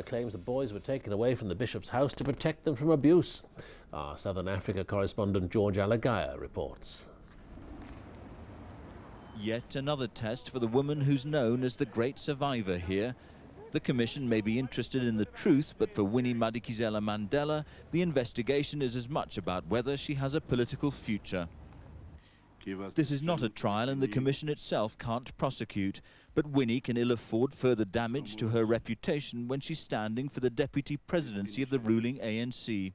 Claims the boys were taken away from the bishop's house to protect them from abuse. Our Southern Africa correspondent George Alagaya reports. Yet another test for the woman who's known as the great survivor here. The commission may be interested in the truth, but for Winnie Madikizela Mandela, the investigation is as much about whether she has a political future. This is not a trial and the commission itself can't prosecute, but Winnie can ill afford further damage to her reputation when she's standing for the deputy presidency of the ruling ANC.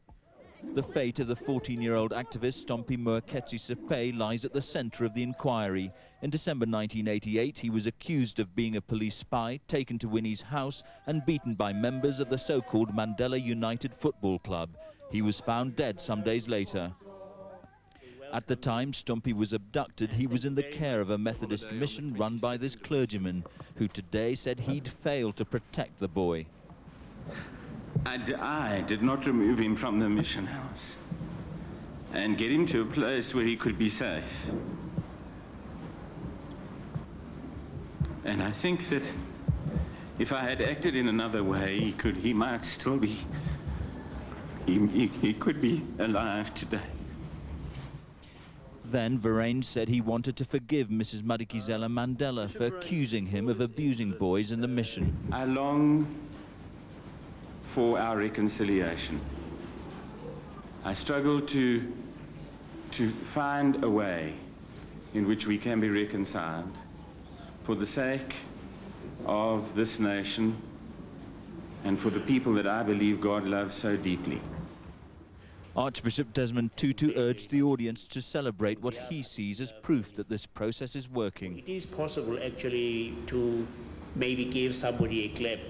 The fate of the 14-year-old activist Stompie Moeketsi Sepe lies at the centre of the inquiry. In December 1988, he was accused of being a police spy, taken to Winnie's house and beaten by members of the so-called Mandela United Football Club. He was found dead some days later. At the time Stompie was abducted, he was in the care of a Methodist mission run by this clergyman, who today said he'd failed to protect the boy. I did not remove him from the mission house and get him to a place where he could be safe. And I think that if I had acted in another way, he might still be, he could be alive today. Then Verain said he wanted to forgive Mrs. Madikizela Mandela for accusing him of abusing boys in the mission. I long for our reconciliation. I struggle to find a way in which we can be reconciled for the sake of this nation and for the people that I believe God loves so deeply. Archbishop Desmond Tutu urged the audience to celebrate what he sees as proof that this process is working. It is possible actually to maybe give somebody a clap.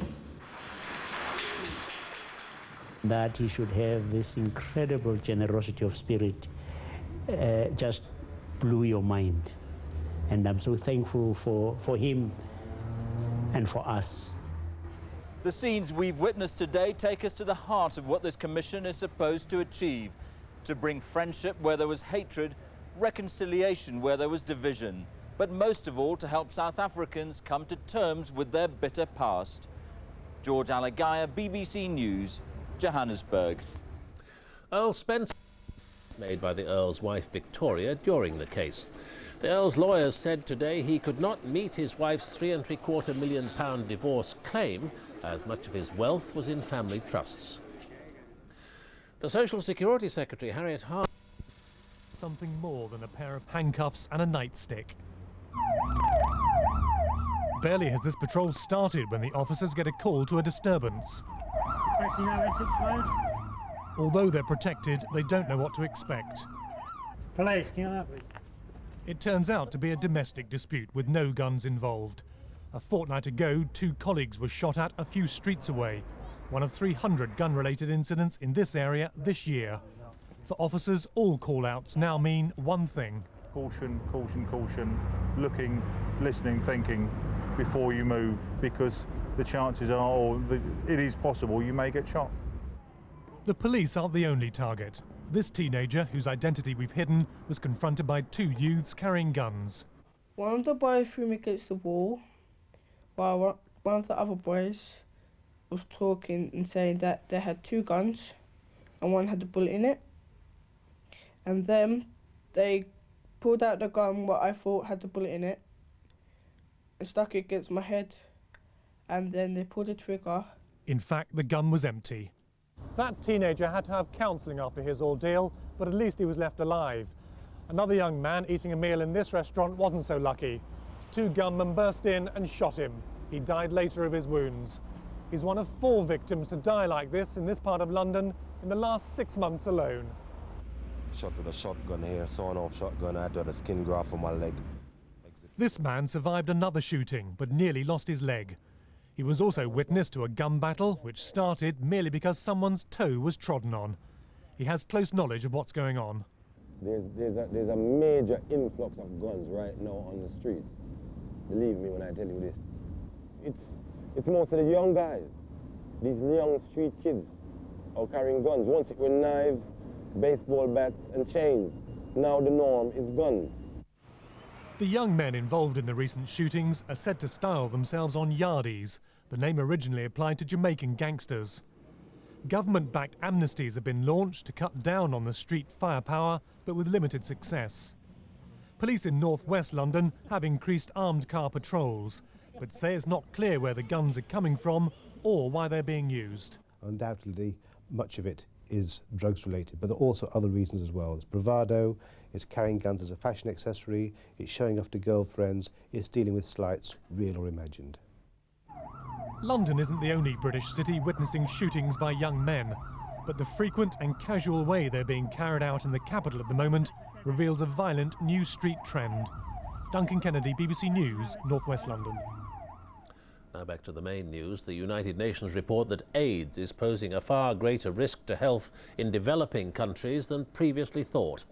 That he should have this incredible generosity of spirit just blew your mind. And I'm so thankful for him and for us. The scenes we've witnessed today take us to the heart of what this commission is supposed to achieve, to bring friendship where there was hatred, reconciliation where there was division, but most of all to help South Africans come to terms with their bitter past. George Alagaya, BBC News, Johannesburg. Earl Spencer made by the Earl's wife Victoria during the case. The Earl's lawyers said today he could not meet his wife's £3.75 million divorce claim, as much of his wealth was in family trusts. The Social Security Secretary, Harriet Hart, something more than a pair of handcuffs and a nightstick. Barely has this patrol started when the officers get a call to a disturbance. Although they're protected, they don't know what to expect. Police, can you help me? It turns out to be a domestic dispute with no guns involved. A fortnight ago, 2 colleagues were shot at a few streets away, one of 300 gun-related incidents in this area this year. For officers, all call-outs now mean one thing. Caution, caution, caution, looking, listening, thinking before you move, because the chances are, or it is possible, you may get shot. The police aren't the only target. This teenager, whose identity we've hidden, was confronted by 2 youths carrying guns. One of the boys threw me against the wall, while one of the other boys was talking and saying that they had 2 guns and one had a bullet in it. And then they pulled out the gun what I thought had the bullet in it and stuck it against my head, and then they pulled the trigger. In fact, the gun was empty. That teenager had to have counselling after his ordeal, but at least he was left alive. Another young man eating a meal in this restaurant wasn't so lucky. 2 gunmen burst in and shot him. He died later of his wounds. He's one of 4 victims to die like this in this part of London in the last 6 months alone. Shot with a shotgun here, sawn-off shotgun. I had a skin graft on my leg. This man survived another shooting, but nearly lost his leg. He was also witness to a gun battle, which started merely because someone's toe was trodden on. He has close knowledge of what's going on. There's a major influx of guns right now on the streets. Believe me when I tell you this. It's mostly the young guys. These young street kids are carrying guns. Once it were knives, baseball bats and chains. Now the norm is gun. The young men involved in the recent shootings are said to style themselves on yardies. The name originally applied to Jamaican gangsters. Government-backed amnesties have been launched to cut down on the street firepower, but with limited success. Police in northwest London have increased armed car patrols, but say it's not clear where the guns are coming from or why they're being used. Undoubtedly, much of it is drugs related, but there are also other reasons as well. It's bravado, it's carrying guns as a fashion accessory, it's showing off to girlfriends, it's dealing with slights, real or imagined. London isn't the only British city witnessing shootings by young men, but the frequent and casual way they're being carried out in the capital at the moment reveals a violent new street trend. Duncan Kennedy, BBC News, Northwest London. Now back to the main news. The United Nations report that AIDS is posing a far greater risk to health in developing countries than previously thought.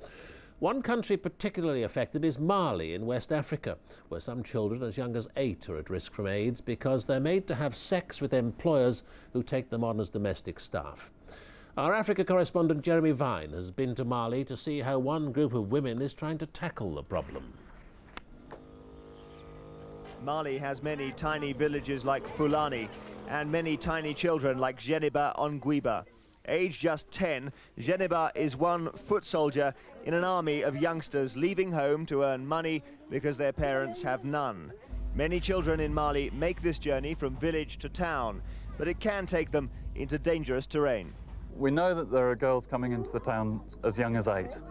One country particularly affected is Mali in West Africa, where some children as young as 8 are at risk from AIDS because they're made to have sex with employers who take them on as domestic staff. Our Africa correspondent Jeremy Vine has been to Mali to see how one group of women is trying to tackle the problem. Mali has many tiny villages like Fulani and many tiny children like Geneba Ongwiba. Aged just 10, Geneba is one foot soldier in an army of youngsters leaving home to earn money because their parents have none. Many children in Mali make this journey from village to town, but it can take them into dangerous terrain. We know that there are girls coming into the town as young as 8.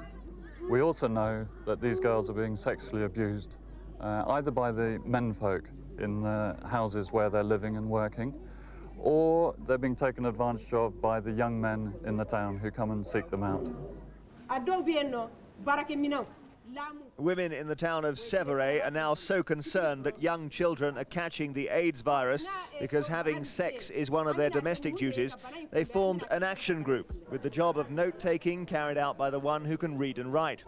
We also know that these girls are being sexually abused, either by the menfolk in the houses where they're living and working, or they're being taken advantage of by the young men in the town who come and seek them out. Women in the town of Sévaré are now so concerned that young children are catching the AIDS virus because having sex is one of their domestic duties. They formed an action group with the job of note-taking carried out by the one who can read and write.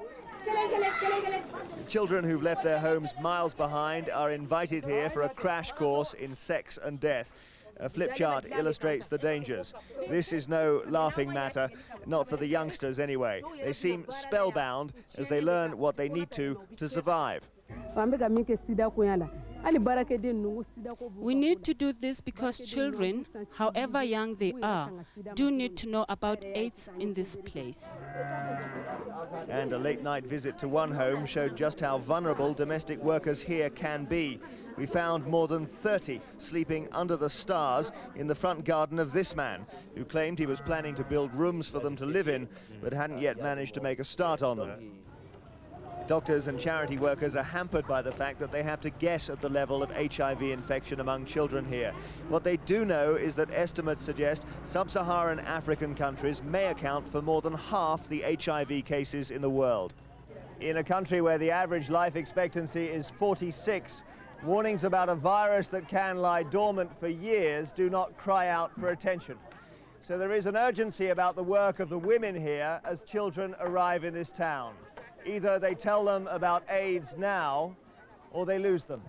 Children who've left their homes miles behind are invited here for a crash course in sex and death. A flip chart illustrates the dangers. This is no laughing matter, not for the youngsters anyway. They seem spellbound as they learn what they need to survive. We need to do this because children, however young they are, do need to know about AIDS in this place. And a late-night visit to one home showed just how vulnerable domestic workers here can be. We found more than 30 sleeping under the stars in the front garden of this man, who claimed he was planning to build rooms for them to live in, but hadn't yet managed to make a start on them. Doctors and charity workers are hampered by the fact that they have to guess at the level of HIV infection among children here. What they do know is that estimates suggest sub-Saharan African countries may account for more than half the HIV cases in the world. In a country where the average life expectancy is 46, warnings about a virus that can lie dormant for years do not cry out for attention. So there is an urgency about the work of the women here as children arrive in this town. Either they tell them about AIDS now, or they lose them.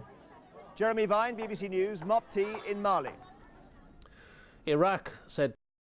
Jeremy Vine, BBC News, Mopti in Mali. Iraq said